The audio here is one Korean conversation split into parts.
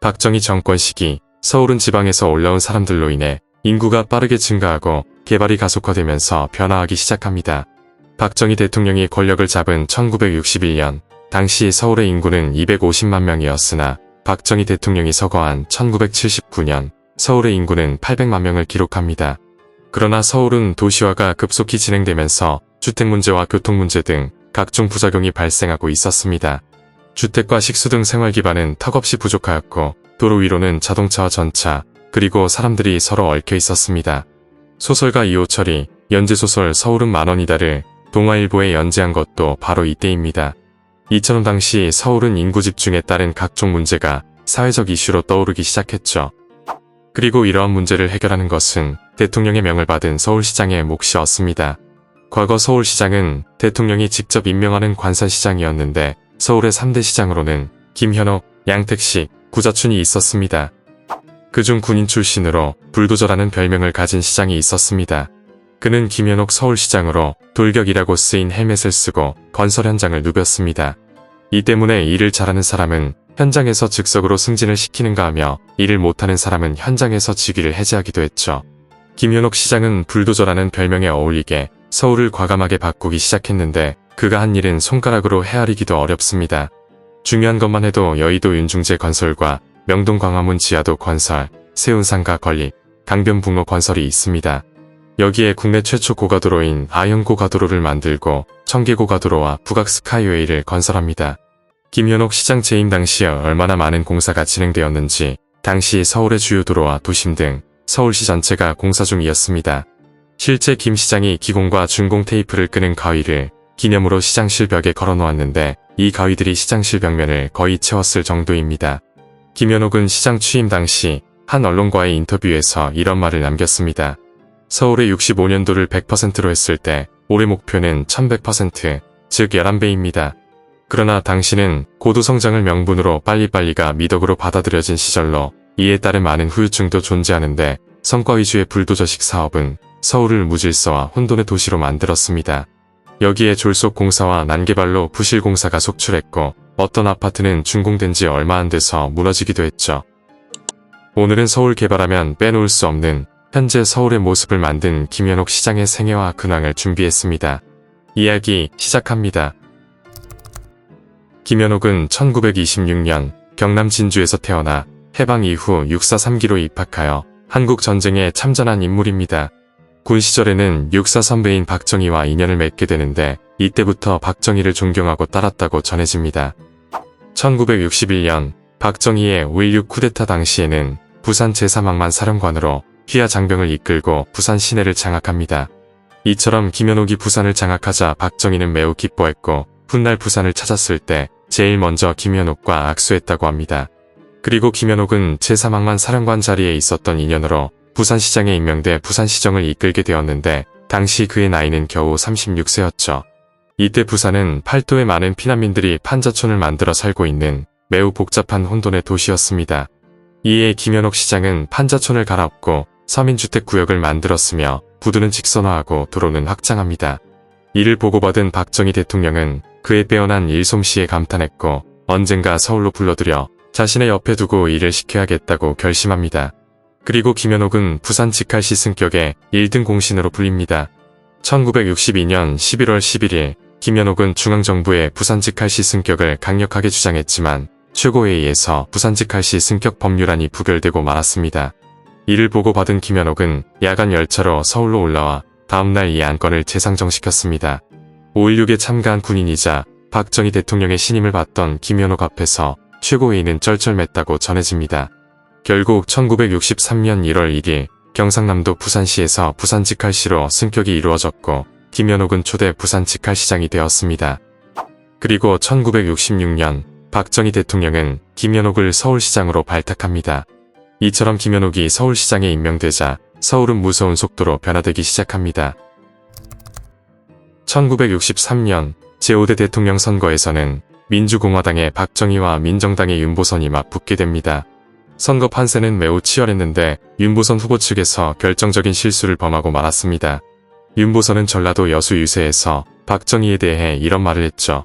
박정희 정권 시기 서울은 지방에서 올라온 사람들로 인해 인구가 빠르게 증가하고 개발이 가속화되면서 변화하기 시작합니다. 박정희 대통령이 권력을 잡은 1961년 당시 서울의 인구는 250만 명이었으나 박정희 대통령이 서거한 1979년 서울의 인구는 800만 명을 기록합니다. 그러나 서울은 도시화가 급속히 진행되면서 주택 문제와 교통 문제 등 각종 부작용이 발생하고 있었습니다. 주택과 식수 등 생활 기반은 턱없이 부족하였고 도로 위로는 자동차와 전차, 그리고 사람들이 서로 얽혀 있었습니다. 소설가 이호철이 연재소설 서울은 만원이다를 동아일보에 연재한 것도 바로 이때입니다. 이처럼 당시 서울은 인구 집중에 따른 각종 문제가 사회적 이슈로 떠오르기 시작했죠. 그리고 이러한 문제를 해결하는 것은 대통령의 명을 받은 서울시장의 몫이었습니다. 과거 서울시장은 대통령이 직접 임명하는 관선시장이었는데 서울의 3대 시장으로는 김현옥, 양택식, 구자춘이 있었습니다. 그중 군인 출신으로 불도저라는 별명을 가진 시장이 있었습니다. 그는 김현옥 서울시장으로 돌격이라고 쓰인 헬멧을 쓰고 건설 현장을 누볐습니다. 이 때문에 일을 잘하는 사람은 현장에서 즉석으로 승진을 시키는가 하며 일을 못하는 사람은 현장에서 직위를 해제하기도 했죠. 김현옥 시장은 불도저라는 별명에 어울리게 서울을 과감하게 바꾸기 시작했는데 그가 한 일은 손가락으로 헤아리기도 어렵습니다. 중요한 것만 해도 여의도 윤중제 건설과 명동 광화문 지하도 건설, 세운상가 건립, 강변북로 건설이 있습니다. 여기에 국내 최초 고가도로인 아현 고가도로를 만들고 청계 고가도로와 북악 스카이웨이를 건설합니다. 김현옥 시장 재임 당시에 얼마나 많은 공사가 진행되었는지 당시 서울의 주요 도로와 도심 등 서울시 전체가 공사 중이었습니다. 실제 김 시장이 기공과 준공 테이프를 끄는 가위를 기념으로 시장실 벽에 걸어놓았는데 이 가위들이 시장실 벽면을 거의 채웠을 정도입니다. 김현옥은 시장 취임 당시 한 언론과의 인터뷰에서 이런 말을 남겼습니다. 서울의 65년도를 100%로 했을 때 올해 목표는 1100%, 즉 11배입니다. 그러나 당시는 고도성장을 명분으로 빨리빨리가 미덕으로 받아들여진 시절로 이에 따른 많은 후유증도 존재하는데 성과 위주의 불도저식 사업은 서울을 무질서와 혼돈의 도시로 만들었습니다. 여기에 졸속 공사와 난개발로 부실 공사가 속출했고 어떤 아파트는 준공된 지 얼마 안 돼서 무너지기도 했죠. 오늘은 서울 개발하면 빼놓을 수 없는 현재 서울의 모습을 만든 김현옥 시장의 생애와 근황을 준비했습니다. 이야기 시작합니다. 김현옥은 1926년 경남 진주에서 태어나 해방 이후 643기로 입학하여 한국 전쟁에 참전한 인물입니다. 군 시절에는 육사 선배인 박정희와 인연을 맺게 되는데 이때부터 박정희를 존경하고 따랐다고 전해집니다. 1961년 박정희의 5.16 쿠데타 당시에는 부산 제3항만 사령관으로 휘하 장병을 이끌고 부산 시내를 장악합니다. 이처럼 김현옥이 부산을 장악하자 박정희는 매우 기뻐했고 훗날 부산을 찾았을 때 제일 먼저 김현옥과 악수했다고 합니다. 그리고 김현옥은 제3항만 사령관 자리에 있었던 인연으로 부산시장에 임명돼 부산시정을 이끌게 되었는데 당시 그의 나이는 겨우 36세였죠. 이때 부산은 팔도의 많은 피난민들이 판자촌을 만들어 살고 있는 매우 복잡한 혼돈의 도시였습니다. 이에 김현옥 시장은 판자촌을 갈아엎고 서민주택구역을 만들었으며 부두는 직선화하고 도로는 확장합니다. 이를 보고받은 박정희 대통령은 그의 빼어난 일솜씨에 감탄했고 언젠가 서울로 불러들여 자신의 옆에 두고 일을 시켜야겠다고 결심합니다. 그리고 김현옥은 부산 직할시 승격의 1등 공신으로 불립니다. 1962년 11월 11일 김현옥은 중앙정부의 부산 직할시 승격을 강력하게 주장했지만 최고회의에서 부산 직할시 승격 법률안이 부결되고 말았습니다. 이를 보고 받은 김현옥은 야간 열차로 서울로 올라와 다음날 이 안건을 재상정시켰습니다. 5.16에 참가한 군인이자 박정희 대통령의 신임을 받던 김현옥 앞에서 최고회의는 쩔쩔맸다고 전해집니다. 결국 1963년 1월 1일 경상남도 부산시에서 부산 직할시로 승격이 이루어졌고 김현옥은 초대 부산 직할시장이 되었습니다. 그리고 1966년 박정희 대통령은 김현옥을 서울시장으로 발탁합니다. 이처럼 김현옥이 서울시장에 임명되자 서울은 무서운 속도로 변화되기 시작합니다. 1963년 제5대 대통령 선거에서는 민주공화당의 박정희와 민정당의 윤보선이 맞붙게 됩니다. 선거 판세는 매우 치열했는데 윤보선 후보 측에서 결정적인 실수를 범하고 말았습니다. 윤보선은 전라도 여수 유세에서 박정희에 대해 이런 말을 했죠.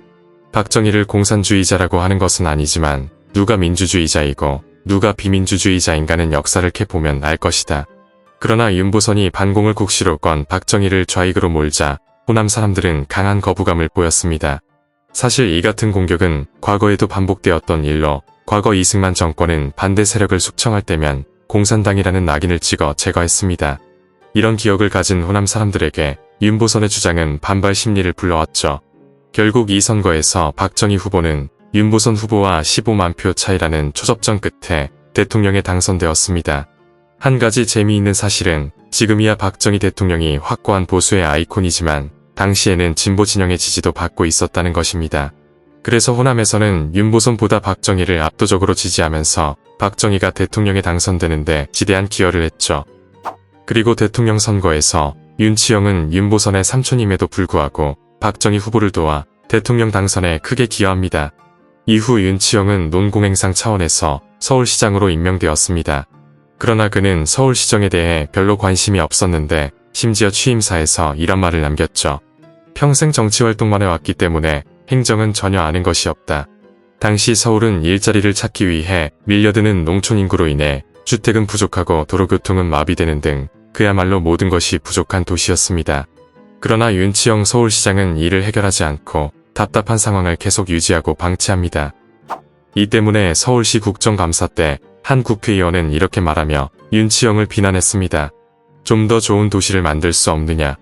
박정희를 공산주의자라고 하는 것은 아니지만 누가 민주주의자이고 누가 비민주주의자인가는 역사를 캐보면 알 것이다. 그러나 윤보선이 반공을 국시로 건 박정희를 좌익으로 몰자 호남 사람들은 강한 거부감을 보였습니다. 사실 이 같은 공격은 과거에도 반복되었던 일로 과거 이승만 정권은 반대 세력을 숙청할 때면 공산당이라는 낙인을 찍어 제거했습니다. 이런 기억을 가진 호남 사람들에게 윤보선의 주장은 반발 심리를 불러왔죠. 결국 이 선거에서 박정희 후보는 윤보선 후보와 15만 표 차이라는 초접전 끝에 대통령에 당선되었습니다. 한 가지 재미있는 사실은 지금이야 박정희 대통령이 확고한 보수의 아이콘이지만 당시에는 진보 진영의 지지도 받고 있었다는 것입니다. 그래서 호남에서는 윤보선보다 박정희를 압도적으로 지지하면서 박정희가 대통령에 당선되는데 지대한 기여를 했죠. 그리고 대통령 선거에서 윤치영은 윤보선의 삼촌임에도 불구하고 박정희 후보를 도와 대통령 당선에 크게 기여합니다. 이후 윤치영은 논공행상 차원에서 서울시장으로 임명되었습니다. 그러나 그는 서울시정에 대해 별로 관심이 없었는데 심지어 취임사에서 이런 말을 남겼죠. 평생 정치활동만 해왔기 때문에 행정은 전혀 아는 것이 없다. 당시 서울은 일자리를 찾기 위해 밀려드는 농촌 인구로 인해 주택은 부족하고 도로교통은 마비되는 등 그야말로 모든 것이 부족한 도시였습니다. 그러나 윤치영 서울시장은 이를 해결하지 않고 답답한 상황을 계속 유지하고 방치합니다. 이 때문에 서울시 국정감사 때 한 국회의원은 이렇게 말하며 윤치영을 비난했습니다. 좀 더 좋은 도시를 만들 수 없느냐.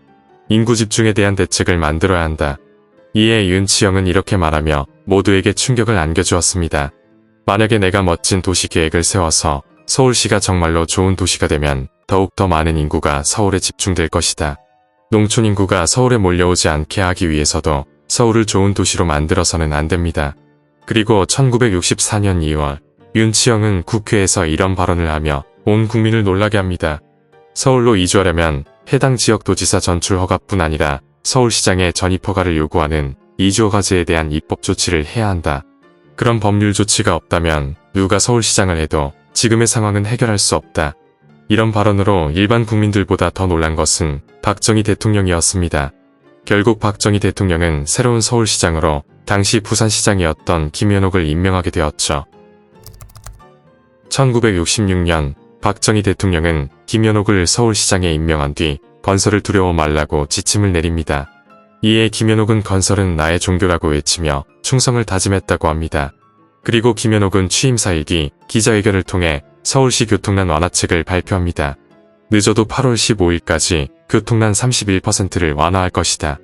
인구 집중에 대한 대책을 만들어야 한다. 이에 윤치영은 이렇게 말하며 모두에게 충격을 안겨주었습니다. 만약에 내가 멋진 도시 계획을 세워서 서울시가 정말로 좋은 도시가 되면 더욱 더 많은 인구가 서울에 집중될 것이다. 농촌 인구가 서울에 몰려오지 않게 하기 위해서도 서울을 좋은 도시로 만들어서는 안 됩니다. 그리고 1964년 2월 윤치영은 국회에서 이런 발언을 하며 온 국민을 놀라게 합니다. 서울로 이주하려면 해당 지역 도지사 전출 허가뿐 아니라 서울시장의 전입 허가를 요구하는 이주 허가제에 대한 입법 조치를 해야 한다. 그런 법률 조치가 없다면 누가 서울시장을 해도 지금의 상황은 해결할 수 없다. 이런 발언으로 일반 국민들보다 더 놀란 것은 박정희 대통령이었습니다. 결국 박정희 대통령은 새로운 서울시장으로 당시 부산시장이었던 김현옥을 임명하게 되었죠. 1966년 박정희 대통령은 김현옥을 서울시장에 임명한 뒤 건설을 두려워 말라고 지침을 내립니다. 이에 김현옥은 건설은 나의 종교라고 외치며 충성을 다짐했다고 합니다. 그리고 김현옥은 취임사 일기 기자회견을 통해 서울시 교통난 완화책을 발표합니다. 늦어도 8월 15일까지 교통난 31%를 완화할 것이다.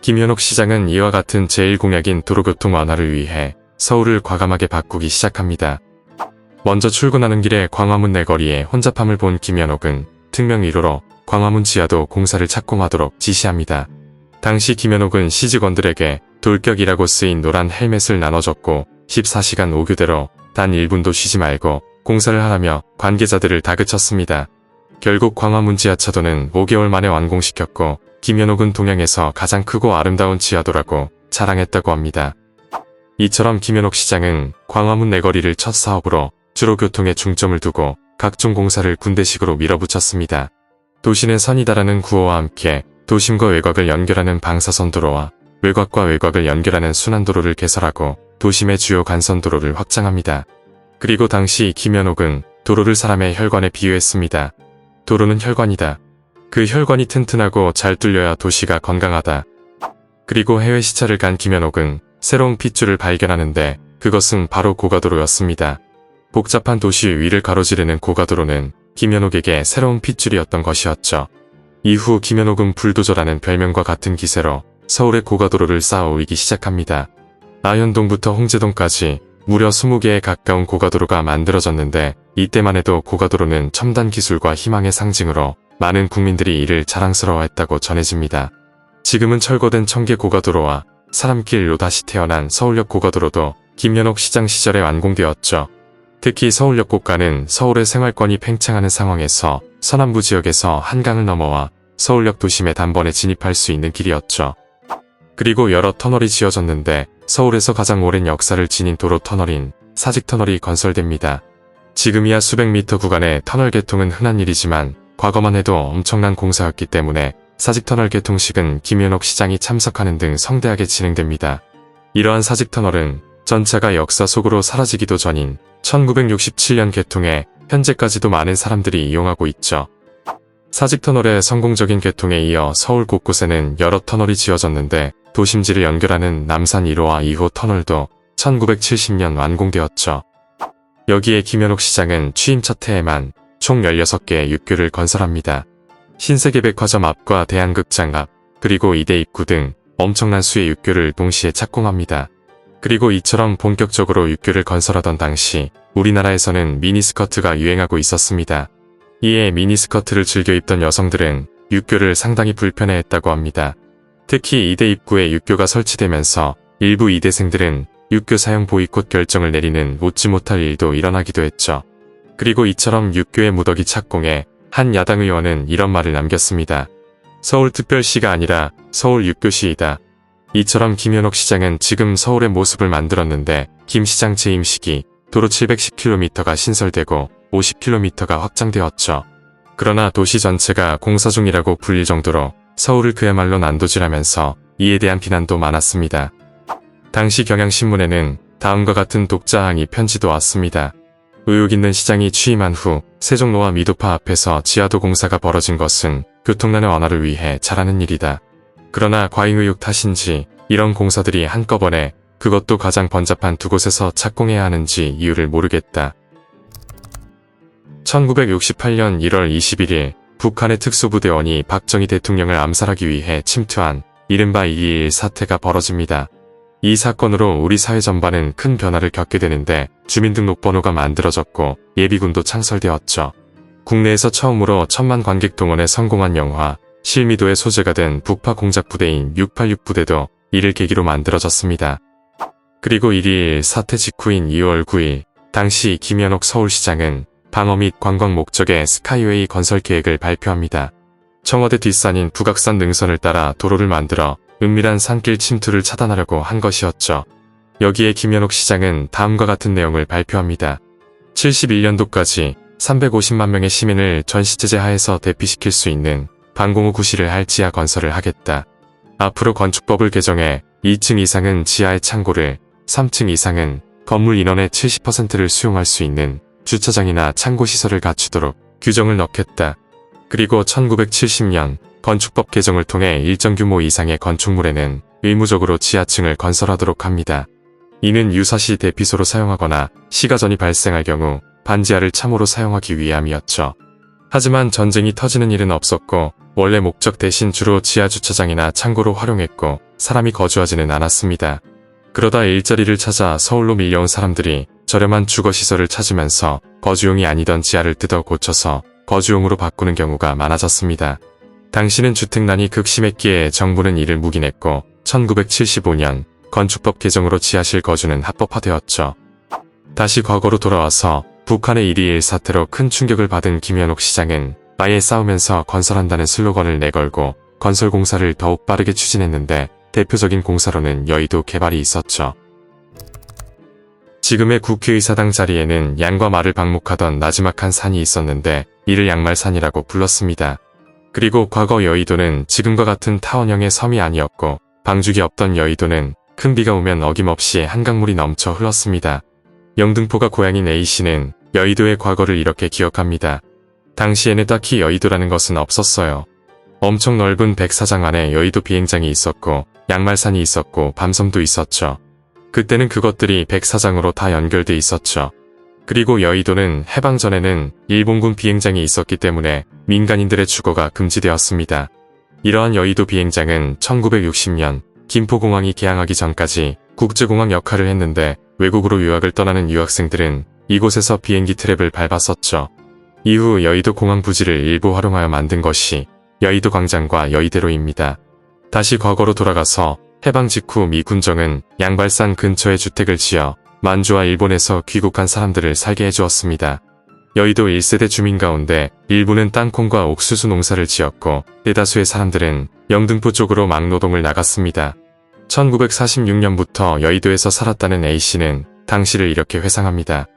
김현옥 시장은 이와 같은 제1공약인 도로교통 완화를 위해 서울을 과감하게 바꾸기 시작합니다. 먼저 출근하는 길에 광화문 내거리에 혼잡함을 본 김현옥은 특명 1호로 광화문 지하도 공사를 착공하도록 지시합니다. 당시 김현옥은 시직원들에게 돌격이라고 쓰인 노란 헬멧을 나눠줬고 14시간 5교대로 단 1분도 쉬지 말고 공사를 하라며 관계자들을 다그쳤습니다. 결국 광화문 지하차도는 5개월 만에 완공시켰고 김현옥은 동양에서 가장 크고 아름다운 지하도라고 자랑했다고 합니다. 이처럼 김현옥 시장은 광화문 내거리를 첫 사업으로 주로 교통에 중점을 두고 각종 공사를 군대식으로 밀어붙였습니다. 도시는 선이다라는 구호와 함께 도심과 외곽을 연결하는 방사선도로와 외곽과 외곽을 연결하는 순환도로를 개설하고 도심의 주요 간선도로를 확장합니다. 그리고 당시 김현옥은 도로를 사람의 혈관에 비유했습니다. 도로는 혈관이다. 그 혈관이 튼튼하고 잘 뚫려야 도시가 건강하다. 그리고 해외 시찰을 간 김현옥은 새로운 핏줄을 발견하는데 그것은 바로 고가도로였습니다. 복잡한 도시 위를 가로지르는 고가도로는 김현옥에게 새로운 핏줄이었던 것이었죠. 이후 김현옥은 불도저라는 별명과 같은 기세로 서울의 고가도로를 쌓아 올리기 시작합니다. 나현동부터 홍제동까지 무려 20개에 가까운 고가도로가 만들어졌는데 이때만 해도 고가도로는 첨단 기술과 희망의 상징으로 많은 국민들이 이를 자랑스러워했다고 전해집니다. 지금은 철거된 청계 고가도로와 사람길로 다시 태어난 서울역 고가도로도 김현옥 시장 시절에 완공되었죠. 특히 서울역 고가는 서울의 생활권이 팽창하는 상황에서 서남부 지역에서 한강을 넘어와 서울역 도심에 단번에 진입할 수 있는 길이었죠. 그리고 여러 터널이 지어졌는데 서울에서 가장 오랜 역사를 지닌 도로 터널인 사직터널이 건설됩니다. 지금이야 수백 미터 구간의 터널 개통은 흔한 일이지만 과거만 해도 엄청난 공사였기 때문에 사직터널 개통식은 김현옥 시장이 참석하는 등 성대하게 진행됩니다. 이러한 사직터널은 전차가 역사 속으로 사라지기도 전인 1967년 개통해 현재까지도 많은 사람들이 이용하고 있죠. 사직터널의 성공적인 개통에 이어 서울 곳곳에는 여러 터널이 지어졌는데 도심지를 연결하는 남산 1호와 2호 터널도 1970년 완공되었죠. 여기에 김현옥 시장은 취임 첫 해에만 총 16개의 육교를 건설합니다. 신세계백화점 앞과 대한극장 앞, 그리고 이대 입구 등 엄청난 수의 육교를 동시에 착공합니다. 그리고 이처럼 본격적으로 육교를 건설하던 당시 우리나라에서는 미니스커트가 유행하고 있었습니다. 이에 미니스커트를 즐겨 입던 여성들은 육교를 상당히 불편해했다고 합니다. 특히 이대 입구에 육교가 설치되면서 일부 이대생들은 육교 사용 보이콧 결정을 내리는 웃지 못할 일도 일어나기도 했죠. 그리고 이처럼 육교의 무더기 착공에 한 야당 의원은 이런 말을 남겼습니다. 서울특별시가 아니라 서울 육교시이다. 이처럼 김현옥 시장은 지금 서울의 모습을 만들었는데 김 시장 재임 시기 도로 710km가 신설되고 50km가 확장되었죠. 그러나 도시 전체가 공사 중이라고 불릴 정도로 서울을 그야말로 난도질하면서 이에 대한 비난도 많았습니다. 당시 경향신문에는 다음과 같은 독자항의 편지도 왔습니다. 의욕 있는 시장이 취임한 후 세종로와 미도파 앞에서 지하도 공사가 벌어진 것은 교통난의 완화를 위해 잘하는 일이다. 그러나 과잉의욕 탓인지 이런 공사들이 한꺼번에 그것도 가장 번잡한 두 곳에서 착공해야 하는지 이유를 모르겠다. 1968년 1월 21일 북한의 특수부대원이 박정희 대통령을 암살하기 위해 침투한 이른바 2.21 사태가 벌어집니다. 이 사건으로 우리 사회 전반은 큰 변화를 겪게 되는데 주민등록번호가 만들어졌고 예비군도 창설되었죠. 국내에서 처음으로 1000만 관객 동원에 성공한 영화 실미도의 소재가 된 북파 공작 부대인 686 부대도 이를 계기로 만들어졌습니다. 그리고 1.21 사태 직후인 2월 9일 당시 김현옥 서울시장은 방어 및 관광 목적의 스카이웨이 건설 계획을 발표합니다. 청와대 뒷산인 북악산 능선을 따라 도로를 만들어 은밀한 산길 침투를 차단하려고 한 것이었죠. 여기에 김현옥 시장은 다음과 같은 내용을 발표합니다. 71년도까지 350만 명의 시민을 전시체제 하에서 대피시킬 수 있는 방공호 구실을 할 지하 건설을 하겠다. 앞으로 건축법을 개정해 2층 이상은 지하의 창고를, 3층 이상은 건물 인원의 70%를 수용할 수 있는 주차장이나 창고시설을 갖추도록 규정을 넣겠다. 그리고 1970년 건축법 개정을 통해 일정 규모 이상의 건축물에는 의무적으로 지하층을 건설하도록 합니다. 이는 유사시 대피소로 사용하거나 시가전이 발생할 경우 반지하를 참호로 사용하기 위함이었죠. 하지만 전쟁이 터지는 일은 없었고 원래 목적 대신 주로 지하 주차장이나 창고로 활용했고 사람이 거주하지는 않았습니다. 그러다 일자리를 찾아 서울로 밀려온 사람들이 저렴한 주거시설을 찾으면서 거주용이 아니던 지하를 뜯어 고쳐서 거주용으로 바꾸는 경우가 많아졌습니다. 당시는 주택난이 극심했기에 정부는 이를 묵인했고 1975년 건축법 개정으로 지하실 거주는 합법화되었죠. 다시 과거로 돌아와서 북한의 1.21 사태로 큰 충격을 받은 김현옥 시장은 아예 싸우면서 건설한다는 슬로건을 내걸고 건설 공사를 더욱 빠르게 추진했는데 대표적인 공사로는 여의도 개발이 있었죠. 지금의 국회의사당 자리에는 양과 말을 방목하던 나지막한 산이 있었는데 이를 양말산이라고 불렀습니다. 그리고 과거 여의도는 지금과 같은 타원형의 섬이 아니었고 방죽이 없던 여의도는 큰 비가 오면 어김없이 한강물이 넘쳐 흘렀습니다. 영등포가 고향인 A씨는 여의도의 과거를 이렇게 기억합니다. 당시에는 딱히 여의도라는 것은 없었어요. 엄청 넓은 백사장 안에 여의도 비행장이 있었고 양말산이 있었고 밤섬도 있었죠. 그때는 그것들이 백사장으로 다 연결돼 있었죠. 그리고 여의도는 해방 전에는 일본군 비행장이 있었기 때문에 민간인들의 주거가 금지되었습니다. 이러한 여의도 비행장은 1960년 김포공항이 개항하기 전까지 국제공항 역할을 했는데 외국으로 유학을 떠나는 유학생들은 이곳에서 비행기 트랩을 밟았었죠. 이후 여의도 공항 부지를 일부 활용하여 만든 것이 여의도 광장과 여의대로입니다. 다시 과거로 돌아가서 해방 직후 미 군정은 양발산 근처에 주택을 지어 만주와 일본에서 귀국한 사람들을 살게 해주었습니다. 여의도 1세대 주민 가운데 일부는 땅콩과 옥수수 농사를 지었고 대다수의 사람들은 영등포 쪽으로 막노동을 나갔습니다. 1946년부터 여의도에서 살았다는 A씨는 당시를 이렇게 회상합니다.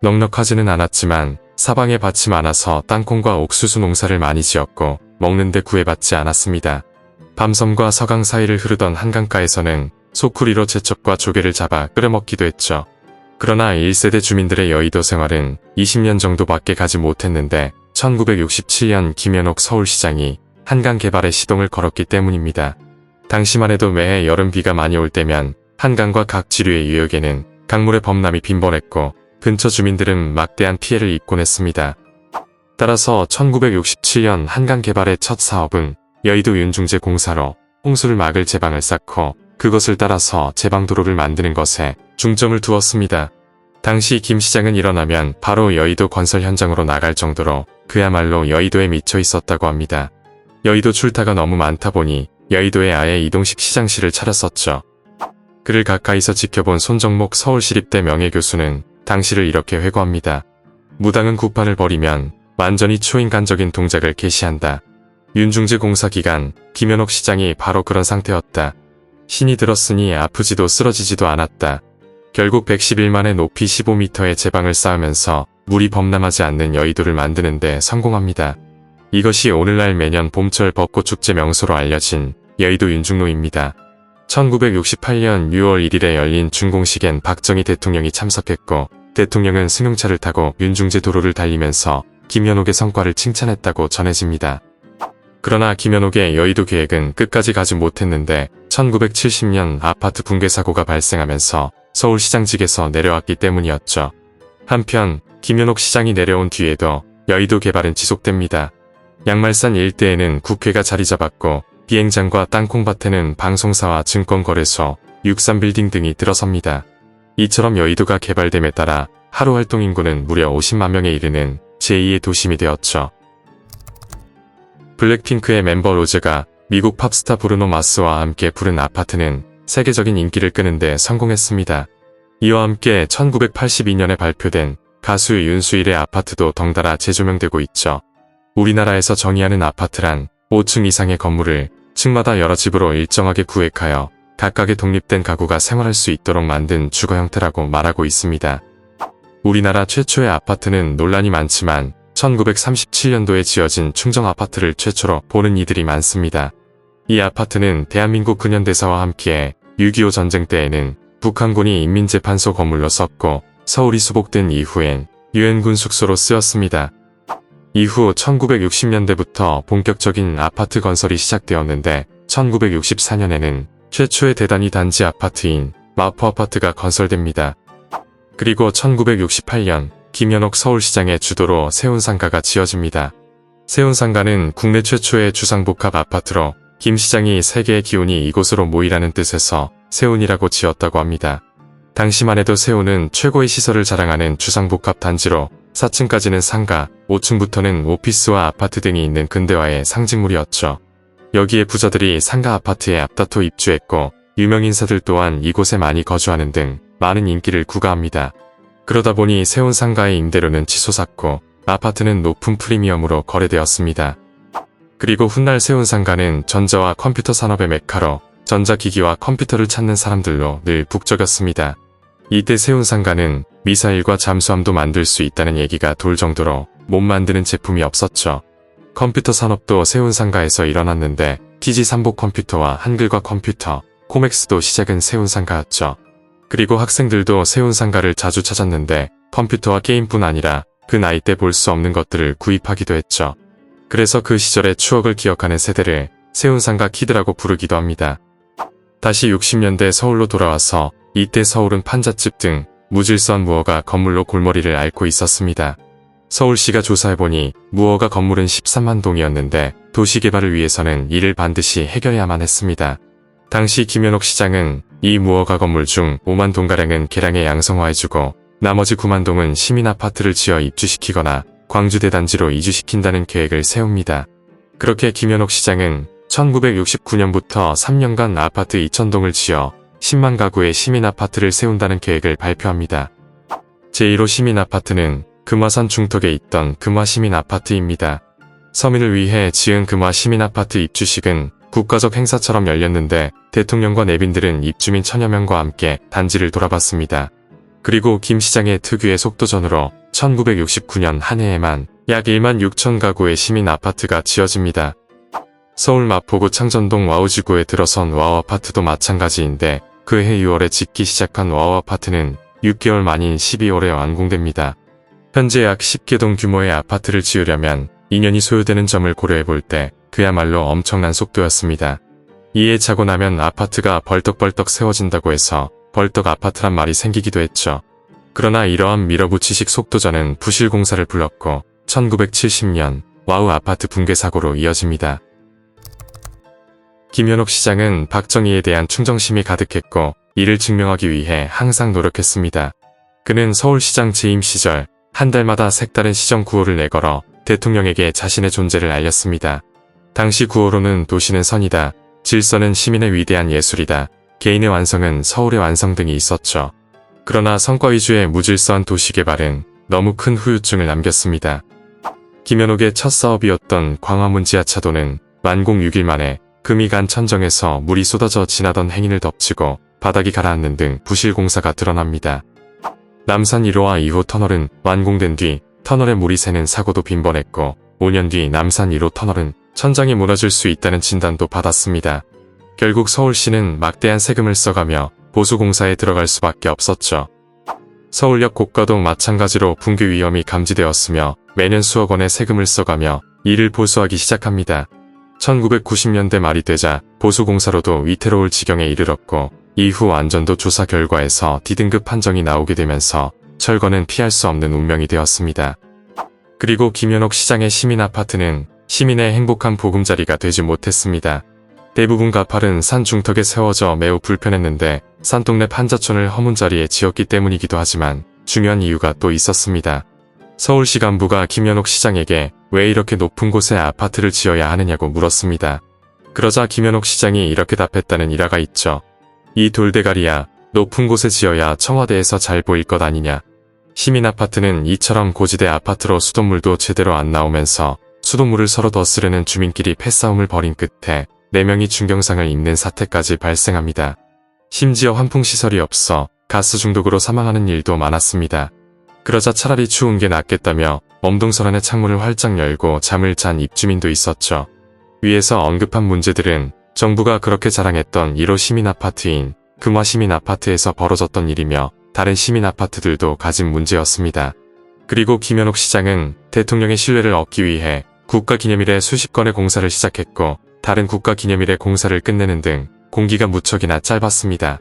넉넉하지는 않았지만 사방에 밭이 많아서 땅콩과 옥수수 농사를 많이 지었고 먹는데 구애받지 않았습니다. 밤섬과 서강 사이를 흐르던 한강가에서는 소쿠리로 제첩과 조개를 잡아 끓여 먹기도 했죠. 그러나 1세대 주민들의 여의도 생활은 20년 정도밖에 가지 못했는데 1967년 김현옥 서울시장이 한강 개발에 시동을 걸었기 때문입니다. 당시만 해도 매해 여름 비가 많이 올 때면 한강과 각 지류의 유역에는 강물의 범람이 빈번했고 근처 주민들은 막대한 피해를 입곤 했습니다. 따라서 1967년 한강 개발의 첫 사업은 여의도 윤중제 공사로 홍수를 막을 제방을 쌓고 그것을 따라서 제방도로를 만드는 것에 중점을 두었습니다. 당시 김 시장은 일어나면 바로 여의도 건설 현장으로 나갈 정도로 그야말로 여의도에 미쳐 있었다고 합니다. 여의도 출타가 너무 많다 보니 여의도에 아예 이동식 시장실을 차렸었죠. 그를 가까이서 지켜본 손정목 서울시립대 명예교수는 당시를 이렇게 회고합니다. 무당은 구판을 벌이면 완전히 초인간적인 동작을 개시한다. 윤중제 공사 기간 김현옥 시장이 바로 그런 상태였다. 신이 들었으니 아프지도 쓰러지지도 않았다. 결국 111만의 높이 15m의 제방을 쌓으면서 물이 범람하지 않는 여의도를 만드는 데 성공합니다. 이것이 오늘날 매년 봄철 벚꽃 축제 명소로 알려진 여의도 윤중로입니다. 1968년 6월 1일에 열린 준공식엔 박정희 대통령이 참석했고 대통령은 승용차를 타고 윤중제 도로를 달리면서 김현옥의 성과를 칭찬했다고 전해집니다. 그러나 김현옥의 여의도 계획은 끝까지 가지 못했는데 1970년 아파트 붕괴 사고가 발생하면서 서울시장직에서 내려왔기 때문이었죠. 한편 김현옥 시장이 내려온 뒤에도 여의도 개발은 지속됩니다. 양말산 일대에는 국회가 자리 잡았고 비행장과 땅콩밭에는 방송사와 증권거래소, 63빌딩 등이 들어섭니다. 이처럼 여의도가 개발됨에 따라 하루 활동 인구는 무려 50만 명에 이르는 제2의 도심이 되었죠. 블랙핑크의 멤버 로제가 미국 팝스타 브루노 마스와 함께 부른 아파트는 세계적인 인기를 끄는데 성공했습니다. 이와 함께 1982년에 발표된 가수 윤수일의 아파트도 덩달아 재조명되고 있죠. 우리나라에서 정의하는 아파트란 5층 이상의 건물을 층마다 여러 집으로 일정하게 구획하여 각각의 독립된 가구가 생활할 수 있도록 만든 주거 형태라고 말하고 있습니다. 우리나라 최초의 아파트는 논란이 많지만 1937년도에 지어진 충정 아파트를 최초로 보는 이들이 많습니다. 이 아파트는 대한민국 근현대사와 함께 6.25 전쟁 때에는 북한군이 인민재판소 건물로 썼고 서울이 수복된 이후엔 유엔군 숙소로 쓰였습니다. 이후 1960년대부터 본격적인 아파트 건설이 시작되었는데 1964년에는 최초의 대단위 단지 아파트인 마포 아파트가 건설됩니다. 그리고 1968년 김현옥 서울시장의 주도로 세운상가가 지어집니다. 세운상가는 국내 최초의 주상복합 아파트로 김 시장이 세계의 기운이 이곳으로 모이라는 뜻에서 세운이라고 지었다고 합니다. 당시만 해도 세운은 최고의 시설을 자랑하는 주상복합 단지로 4층까지는 상가, 5층부터는 오피스와 아파트 등이 있는 근대화의 상징물이었죠. 여기에 부자들이 상가 아파트에 앞다퉈 입주했고 유명 인사들 또한 이곳에 많이 거주하는 등 많은 인기를 구가합니다. 그러다 보니 세운 상가의 임대료는 치솟았고 아파트는 높은 프리미엄으로 거래되었습니다. 그리고 훗날 세운 상가는 전자와 컴퓨터 산업의 메카로 전자기기와 컴퓨터를 찾는 사람들로 늘 북적였습니다. 이때 세운 상가는 미사일과 잠수함도 만들 수 있다는 얘기가 돌 정도로 못 만드는 제품이 없었죠. 컴퓨터 산업도 세운 상가에서 일어났는데 TG3복 컴퓨터와 한글과 컴퓨터, 코맥스도 시작은 세운 상가였죠. 그리고 학생들도 세운 상가를 자주 찾았는데 컴퓨터와 게임뿐 아니라 그 나이 때 볼 수 없는 것들을 구입하기도 했죠. 그래서 그 시절의 추억을 기억하는 세대를 세운 상가 키드라고 부르기도 합니다. 다시 60년대 서울로 돌아와서 이때 서울은 판잣집 등 무질서한 무허가 건물로 골머리를 앓고 있었습니다. 서울시가 조사해보니 무허가 건물은 13만 동이었는데 도시개발을 위해서는 이를 반드시 해결해야만 했습니다. 당시 김현옥 시장은 이 무허가 건물 중 5만 동가량은 개량해 양성화해주고 나머지 9만 동은 시민아파트를 지어 입주시키거나 광주 대단지로 이주시킨다는 계획을 세웁니다. 그렇게 김현옥 시장은 1969년부터 3년간 아파트 2,000동을 지어 10만 가구의 시민아파트를 세운다는 계획을 발표합니다. 제1호 시민아파트는 금화산 중턱에 있던 금화시민아파트입니다. 서민을 위해 지은 금화시민아파트 입주식은 국가적 행사처럼 열렸는데 대통령과 내빈들은 입주민 1000여 명과 함께 단지를 돌아봤습니다. 그리고 김 시장의 특유의 속도전으로 1969년 한 해에만 약 1만 6천 가구의 시민아파트가 지어집니다. 서울 마포구 창전동 와우지구에 들어선 와우아파트도 마찬가지인데 그해 6월에 짓기 시작한 와우아파트는 6개월 만인 12월에 완공됩니다. 현재 약 10개 동 규모의 아파트를 지으려면 2년이 소요되는 점을 고려해 볼 때 그야말로 엄청난 속도였습니다. 이에 차고 나면 아파트가 벌떡벌떡 세워진다고 해서 벌떡 아파트란 말이 생기기도 했죠. 그러나 이러한 밀어붙이식 속도전은 부실공사를 불렀고 1970년 와우 아파트 붕괴 사고로 이어집니다. 김현옥 시장은 박정희에 대한 충정심이 가득했고 이를 증명하기 위해 항상 노력했습니다. 그는 서울시장 재임 시절 한 달마다 색다른 시정 구호를 내걸어 대통령에게 자신의 존재를 알렸습니다. 당시 구호로는 도시는 선이다, 질서는 시민의 위대한 예술이다, 개인의 완성은 서울의 완성 등이 있었죠. 그러나 성과 위주의 무질서한 도시 개발은 너무 큰 후유증을 남겼습니다. 김현옥의 첫 사업이었던 광화문 지하차도는 완공 6일 만에 금이 간 천정에서 물이 쏟아져 지나던 행인을 덮치고 바닥이 가라앉는 등 부실 공사가 드러납니다. 남산 1호와 2호 터널은 완공된 뒤 터널에 물이 새는 사고도 빈번했고 5년 뒤 남산 1호 터널은 천장이 무너질 수 있다는 진단도 받았습니다. 결국 서울시는 막대한 세금을 써가며 보수공사에 들어갈 수밖에 없었죠. 서울역 고가도 마찬가지로 붕괴 위험이 감지되었으며 매년 수억 원의 세금을 써가며 이를 보수하기 시작합니다. 1990년대 말이 되자 보수공사로도 위태로울 지경에 이르렀고 이후 안전도 조사 결과에서 D등급 판정이 나오게 되면서 철거는 피할 수 없는 운명이 되었습니다. 그리고 김현옥 시장의 시민아파트는 시민의 행복한 보금자리가 되지 못했습니다. 대부분 가팔은 산 중턱에 세워져 매우 불편했는데 산동네 판자촌을 허문 자리에 지었기 때문이기도 하지만 중요한 이유가 또 있었습니다. 서울시 간부가 김현옥 시장에게 왜 이렇게 높은 곳에 아파트를 지어야 하느냐고 물었습니다. 그러자 김현옥 시장이 이렇게 답했다는 일화가 있죠. 이 돌대가리야, 높은 곳에 지어야 청와대에서 잘 보일 것 아니냐. 시민 아파트는 이처럼 고지대 아파트로 수돗물도 제대로 안 나오면서 수돗물을 서로 더 쓰려는 주민끼리 패싸움을 벌인 끝에 4명이 중경상을 입는 사태까지 발생합니다. 심지어 환풍시설이 없어 가스 중독으로 사망하는 일도 많았습니다. 그러자 차라리 추운 게 낫겠다며 엄동설안의 창문을 활짝 열고 잠을 잔 입주민도 있었죠. 위에서 언급한 문제들은 정부가 그렇게 자랑했던 1호 시민아파트인 금화 시민아파트에서 벌어졌던 일이며 다른 시민아파트들도 가진 문제였습니다. 그리고 김현옥 시장은 대통령의 신뢰를 얻기 위해 국가기념일에 수십 건의 공사를 시작했고 다른 국가기념일에 공사를 끝내는 등 공기가 무척이나 짧았습니다.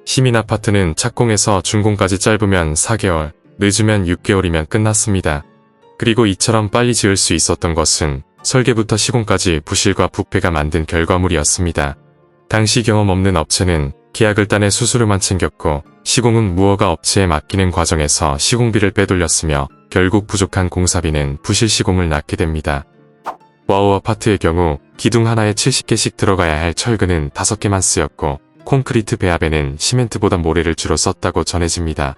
시민아파트는 착공에서 준공까지 짧으면 4개월, 늦으면 6개월이면 끝났습니다. 그리고 이처럼 빨리 지을 수 있었던 것은 설계부터 시공까지 부실과 부패가 만든 결과물이었습니다. 당시 경험 없는 업체는 계약을 따내 수수료만 챙겼고 시공은 무허가 업체에 맡기는 과정에서 시공비를 빼돌렸으며 결국 부족한 공사비는 부실 시공을 낳게 됩니다. 와우 아파트의 경우 기둥 하나에 70개씩 들어가야 할 철근은 5개만 쓰였고 콘크리트 배합에는 시멘트보다 모래를 주로 썼다고 전해집니다.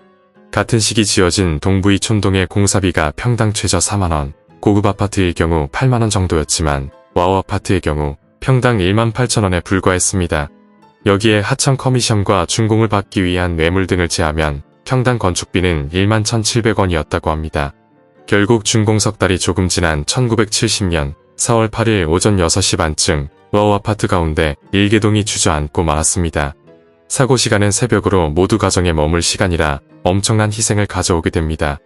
같은 시기 지어진 동부이 촌동의 공사비가 평당 최저 4만원, 고급 아파트일 경우 8만원 정도였지만 와우 아파트의 경우 평당 1만 8천원에 불과했습니다. 여기에 하청 커미션과 준공을 받기 위한 뇌물 등을 제하면 평당 건축비는 1만 1,700원이었다고 합니다. 결국 준공 석 달이 조금 지난 1970년 4월 8일 오전 6시 반쯤 와우 아파트 가운데 일개동이 주저앉고 말았습니다. 사고 시간은 새벽으로 모두 가정에 머물 시간이라 엄청난 희생을 가져오게 됩니다.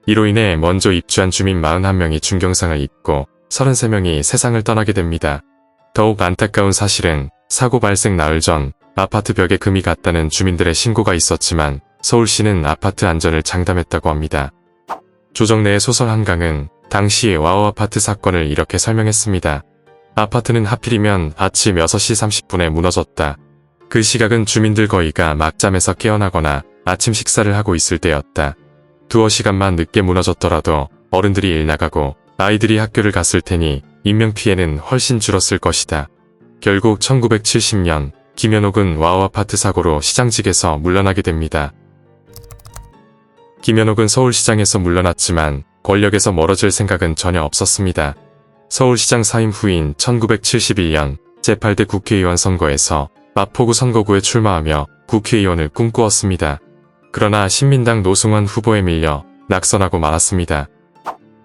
이로 인해 먼저 입주한 주민 41명이 중경상을 입고 33명이 세상을 떠나게 됩니다. 더욱 안타까운 사실은 사고 발생 나흘 전 아파트 벽에 금이 갔다는 주민들의 신고가 있었지만 서울시는 아파트 안전을 장담했다고 합니다. 조정래의 소설 한강은 당시 와우 아파트 사건을 이렇게 설명했습니다. 아파트는 하필이면 아침 6시 30분에 무너졌다. 그 시각은 주민들 거의가 막잠에서 깨어나거나 아침 식사를 하고 있을 때였다. 두어 시간만 늦게 무너졌더라도 어른들이 일 나가고 아이들이 학교를 갔을 테니 인명피해는 훨씬 줄었을 것이다. 결국 1970년 김현옥은 와우 아파트 사고로 시장직에서 물러나게 됩니다. 김현옥은 서울시장에서 물러났지만 권력에서 멀어질 생각은 전혀 없었습니다. 서울시장 사임 후인 1971년 제8대 국회의원 선거에서 마포구 선거구에 출마하며 국회의원을 꿈꾸었습니다. 그러나 신민당 노승환 후보에 밀려 낙선하고 말았습니다.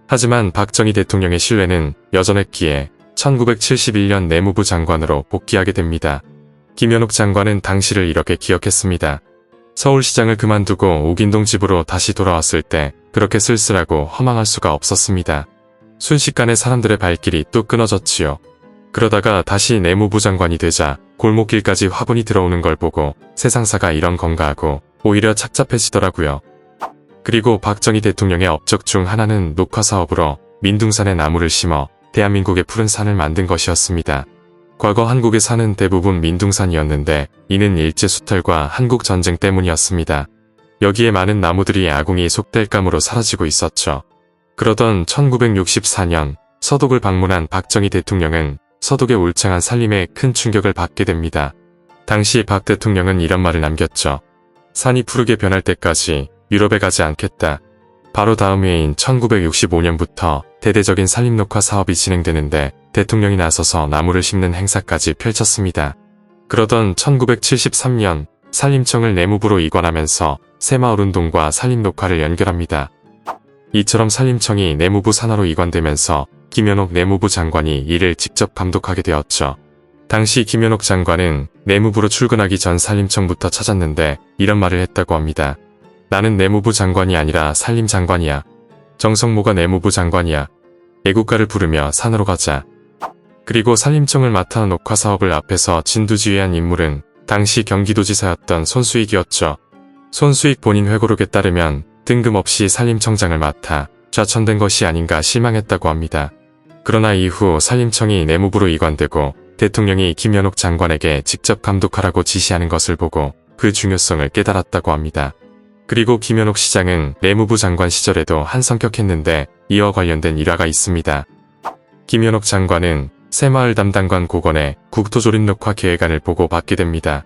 하지만 박정희 대통령의 신뢰는 여전했기에 1971년 내무부 장관으로 복귀하게 됩니다. 김현옥 장관은 당시를 이렇게 기억했습니다. 서울시장을 그만두고 옥인동 집으로 다시 돌아왔을 때 그렇게 쓸쓸하고 허망할 수가 없었습니다. 순식간에 사람들의 발길이 뚝 끊어졌지요. 그러다가 다시 내무부 장관이 되자 골목길까지 화분이 들어오는 걸 보고 세상사가 이런 건가 하고 오히려 착잡해지더라고요. 그리고 박정희 대통령의 업적 중 하나는 녹화 사업으로 민둥산에 나무를 심어 대한민국의 푸른 산을 만든 것이었습니다. 과거 한국의 산은 대부분 민둥산이었는데 이는 일제수탈과 한국전쟁 때문이었습니다. 여기에 많은 나무들이 아궁이 속댈감으로 사라지고 있었죠. 그러던 1964년 서독을 방문한 박정희 대통령은 서독의 울창한 산림에 큰 충격을 받게 됩니다. 당시 박 대통령은 이런 말을 남겼죠. 산이 푸르게 변할 때까지 유럽에 가지 않겠다. 바로 다음 해인 1965년부터 대대적인 산림 녹화 사업이 진행되는데 대통령이 나서서 나무를 심는 행사까지 펼쳤습니다. 그러던 1973년 산림청을 내무부로 이관하면서 새마을운동과 산림 녹화를 연결합니다. 이처럼 산림청이 내무부 산하로 이관되면서 김현옥 내무부 장관이 이를 직접 감독하게 되었죠. 당시 김현옥 장관은 내무부로 출근하기 전 산림청부터 찾았는데 이런 말을 했다고 합니다. 나는 내무부 장관이 아니라 산림장관이야. 정성모가 내무부 장관이야. 애국가를 부르며 산으로 가자. 그리고 산림청을 맡아 녹화 사업을 앞에서 진두지휘한 인물은 당시 경기도지사였던 손수익이었죠. 손수익 본인 회고록에 따르면 뜬금없이 산림청장을 맡아 좌천된 것이 아닌가 실망했다고 합니다. 그러나 이후 산림청이 내무부로 이관되고 대통령이 김현옥 장관에게 직접 감독하라고 지시하는 것을 보고 그 중요성을 깨달았다고 합니다. 그리고 김현옥 시장은 내무부 장관 시절에도 한성격했는데 이와 관련된 일화가 있습니다. 김현옥 장관은 새마을 담당관 고건의 국토조립 녹화 계획안을 보고받게 됩니다.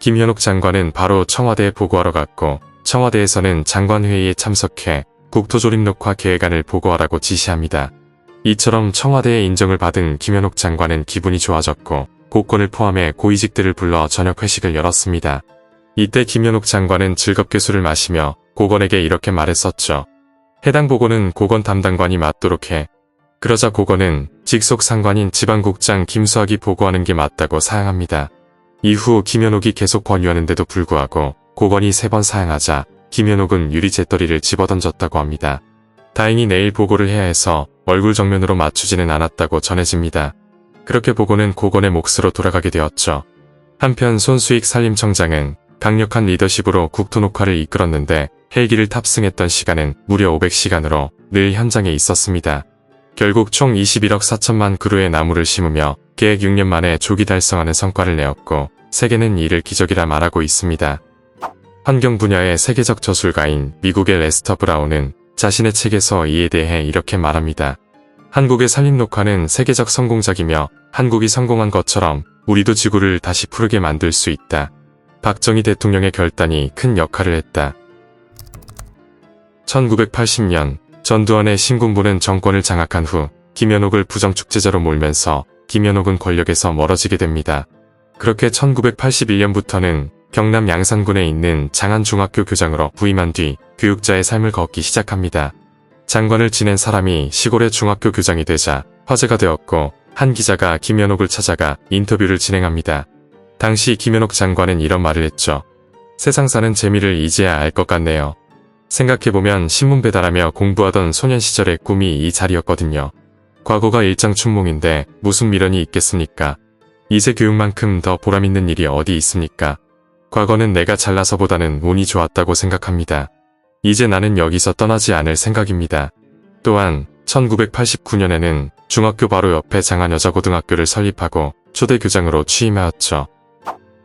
김현옥 장관은 바로 청와대에 보고하러 갔고 청와대에서는 장관회의에 참석해 국토조립 녹화 계획안을 보고하라고 지시합니다. 이처럼 청와대의 인정을 받은 김현옥 장관은 기분이 좋아졌고 고건을 포함해 고위직들을 불러 저녁 회식을 열었습니다. 이때 김현옥 장관은 즐겁게 술을 마시며 고건에게 이렇게 말했었죠. 해당 보고는 고건 담당관이 맡도록 해. 그러자 고건은 직속 상관인 지방국장 김수학이 보고하는 게 맞다고 사양합니다. 이후 김현옥이 계속 권유하는데도 불구하고 고건이 3번 사양하자 김현옥은 유리 재떨이를 집어던졌다고 합니다. 다행히 내일 보고를 해야 해서 얼굴 정면으로 맞추지는 않았다고 전해집니다. 그렇게 보고는 고건의 몫으로 돌아가게 되었죠. 한편 손수익 산림청장은 강력한 리더십으로 국토녹화를 이끌었는데 헬기를 탑승했던 시간은 무려 500시간으로 늘 현장에 있었습니다. 결국 총 21억 4천만 그루의 나무를 심으며 계획 6년 만에 조기 달성하는 성과를 내었고 세계는 이를 기적이라 말하고 있습니다. 환경 분야의 세계적 저술가인 미국의 레스터 브라운은 자신의 책에서 이에 대해 이렇게 말합니다. 한국의 산림 녹화는 세계적 성공작이며 한국이 성공한 것처럼 우리도 지구를 다시 푸르게 만들 수 있다. 박정희 대통령의 결단이 큰 역할을 했다. 1980년 전두환의 신군부는 정권을 장악한 후 김현옥을 부정축제자로 몰면서 김현옥은 권력에서 멀어지게 됩니다. 그렇게 1981년부터는 경남 양산군에 있는 장안중학교 교장으로 부임한 뒤 교육자의 삶을 걷기 시작합니다. 장관을 지낸 사람이 시골의 중학교 교장이 되자 화제가 되었고 한 기자가 김현옥을 찾아가 인터뷰를 진행합니다. 당시 김현옥 장관은 이런 말을 했죠. 세상 사는 재미를 이제야 알 것 같네요. 생각해보면 신문 배달하며 공부하던 소년 시절의 꿈이 이 자리였거든요. 과거가 일장춘몽인데 무슨 미련이 있겠습니까? 이제 교육만큼 더 보람있는 일이 어디 있습니까? 과거는 내가 잘나서보다는 운이 좋았다고 생각합니다. 이제 나는 여기서 떠나지 않을 생각입니다. 또한 1989년에는 중학교 바로 옆에 장안여자고등학교를 설립하고 초대 교장으로 취임하였죠.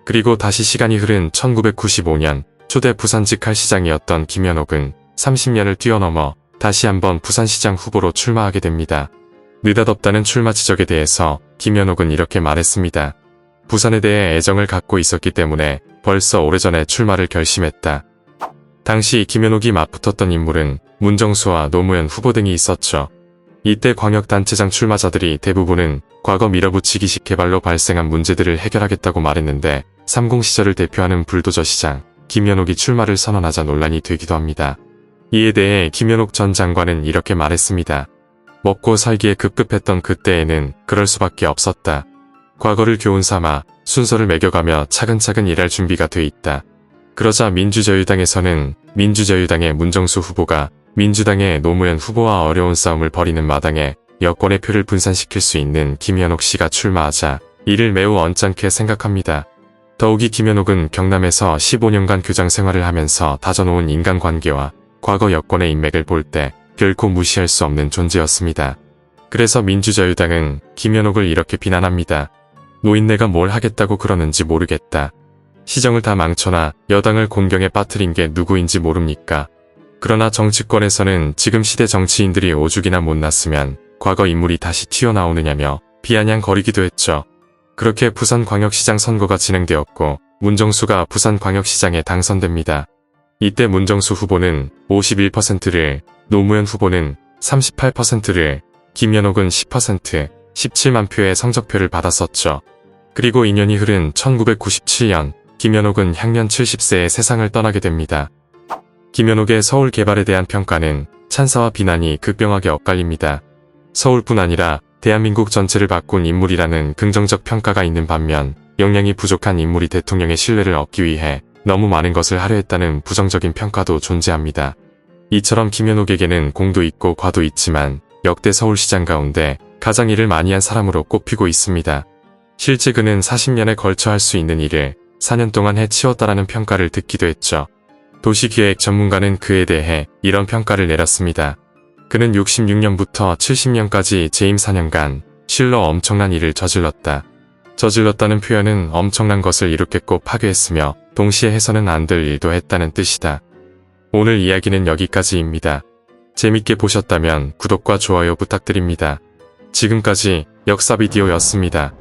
그리고 다시 시간이 흐른 1995년 초대 부산직 칼시장이었던 김현옥은 30년을 뛰어넘어 다시 한번 부산시장 후보로 출마하게 됩니다. 느닷없다는 출마 지적에 대해서 김현옥은 이렇게 말했습니다. 부산에 대해 애정을 갖고 있었기 때문에 벌써 오래전에 출마를 결심했다. 당시 김현옥이 맞붙었던 인물은 문정수와 노무현 후보 등이 있었죠. 이때 광역단체장 출마자들이 대부분은 과거 밀어붙이기식 개발로 발생한 문제들을 해결하겠다고 말했는데 30 시절을 대표하는 불도저 시장 김현옥이 출마를 선언하자 논란이 되기도 합니다. 이에 대해 김현옥 전 장관은 이렇게 말했습니다. 먹고 살기에 급급했던 그때에는 그럴 수밖에 없었다. 과거를 교훈 삼아 순서를 매겨가며 차근차근 일할 준비가 돼 있다. 그러자 민주자유당에서는 민주자유당의 문정수 후보가 민주당의 노무현 후보와 어려운 싸움을 벌이는 마당에 여권의 표를 분산시킬 수 있는 김현옥 씨가 출마하자 이를 매우 언짢게 생각합니다. 더욱이 김현옥은 경남에서 15년간 교장 생활을 하면서 다져놓은 인간관계와 과거 여권의 인맥을 볼 때 결코 무시할 수 없는 존재였습니다. 그래서 민주자유당은 김현옥을 이렇게 비난합니다. 노인네가 뭘 하겠다고 그러는지 모르겠다. 시정을 다 망쳐놔 여당을 곤경에 빠뜨린 게 누구인지 모릅니까? 그러나 정치권에서는 지금 시대 정치인들이 오죽이나 못났으면 과거 인물이 다시 튀어나오느냐며 비아냥거리기도 했죠. 그렇게 부산광역시장 선거가 진행되었고 문정수가 부산광역시장에 당선됩니다. 이때 문정수 후보는 51%를, 노무현 후보는 38%를, 김현옥은 10%, 17만 표의 성적표를 받았었죠. 그리고 2년이 흐른 1997년, 김현옥은 향년 70세에 세상을 떠나게 됩니다. 김현옥의 서울 개발에 대한 평가는 찬사와 비난이 극명하게 엇갈립니다. 서울뿐 아니라 대한민국 전체를 바꾼 인물이라는 긍정적 평가가 있는 반면 역량이 부족한 인물이 대통령의 신뢰를 얻기 위해 너무 많은 것을 하려 했다는 부정적인 평가도 존재합니다. 이처럼 김현옥에게는 공도 있고 과도 있지만 역대 서울시장 가운데 가장 일을 많이 한 사람으로 꼽히고 있습니다. 실제 그는 40년에 걸쳐 할 수 있는 일을 4년 동안 해치웠다라는 평가를 듣기도 했죠. 도시기획 전문가는 그에 대해 이런 평가를 내렸습니다. 그는 66년부터 70년까지 재임 4년간 실로 엄청난 일을 저질렀다. 저질렀다는 표현은 엄청난 것을 이룩했고 파괴했으며 동시에 해서는 안 될 일도 했다는 뜻이다. 오늘 이야기는 여기까지입니다. 재밌게 보셨다면 구독과 좋아요 부탁드립니다. 지금까지 역사비디오였습니다.